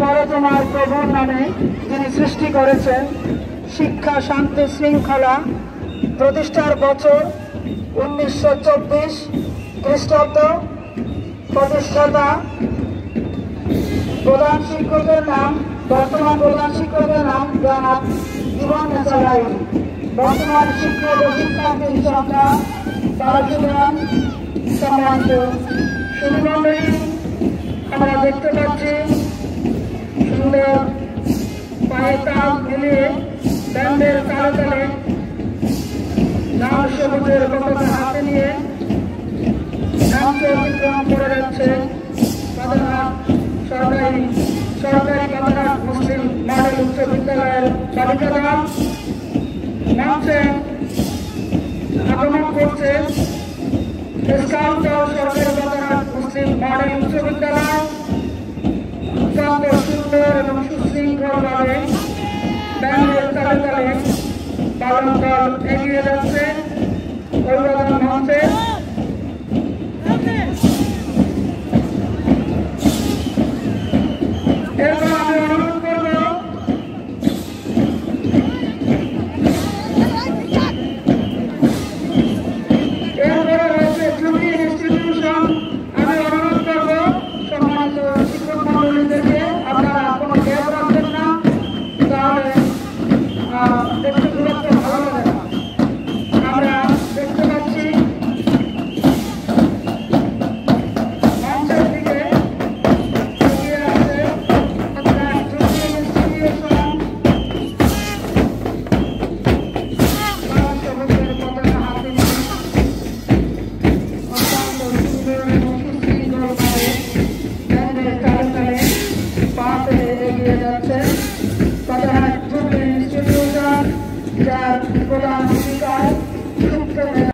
করো তোমার প্রভুর নামে, যিনি সৃষ্টি করেছেন শিক্ষা, শান্তি, শৃঙ্খলা প্রতিষ্ঠার বছর 1924 খ্রিস্টাব্দ। প্রতিষ্ঠাতা প্রধান শিক্ষকের নাম, বর্তমান প্রধান শিক্ষকের নাম জনাব জীবন নেতা রায়। বর্তমান শিক্ষক ও শিক্ষার্থীর সংখ্যা 12 জন। সম্মানিত সুধীমণ্ডলী, আমরা দেখতে পাচ্ছি সুন্দর পায়ে তাল মিলিয়ে ব্যান্ডের তালে তালে লাল সবুজের পতাকা হাতে নিয়ে মঞ্চ অতিক্রম করে যাচ্ছে বাধারহাট সরকারি বাধারহাট মুসলিম মডেল উচ্চ বিদ্যালয়ের বালিকা দল। মঞ্চে আগমন করছে স্কাউট দল সরকারি বাধারহাট মুসলিম মডেল উচ্চ বিদ্যালয়। অত্যন্ত সুন্দর এবং সুশৃঙ্খলভাবে ব্যান্ডের তালে তালে বালক দল এগিয়ে যাচ্ছে অভিবাদন মঞ্চে। এরপর আমি অনুরোধ করব এরপরে রয়েছে জুবলি ইনস্টিটিউশন। আমি অনুরোধ করব সম্মানিত শিক্ষক মন্ডলীদেরকে আপনারা কোনো গ্যাপ রাখবেন না, তাহলে দেখতে দূরত্ব ভালো লাগে না। আমরা দেখতে পাচ্ছি মঞ্চের দিকে এগিয়ে আছে আপনার জুবলি ইনস্টিটিউশন। সবুজের পতাকা হাতে নিয়ে অত্যন্ত সুন্দর এবং সুশৃঙ্খলভাবে ব্যান্ডের তালে তালে পা ফেলে এগিয়ে যাচ্ছে বাধারহাট জুবলি ইনস্টিটিউশন, যার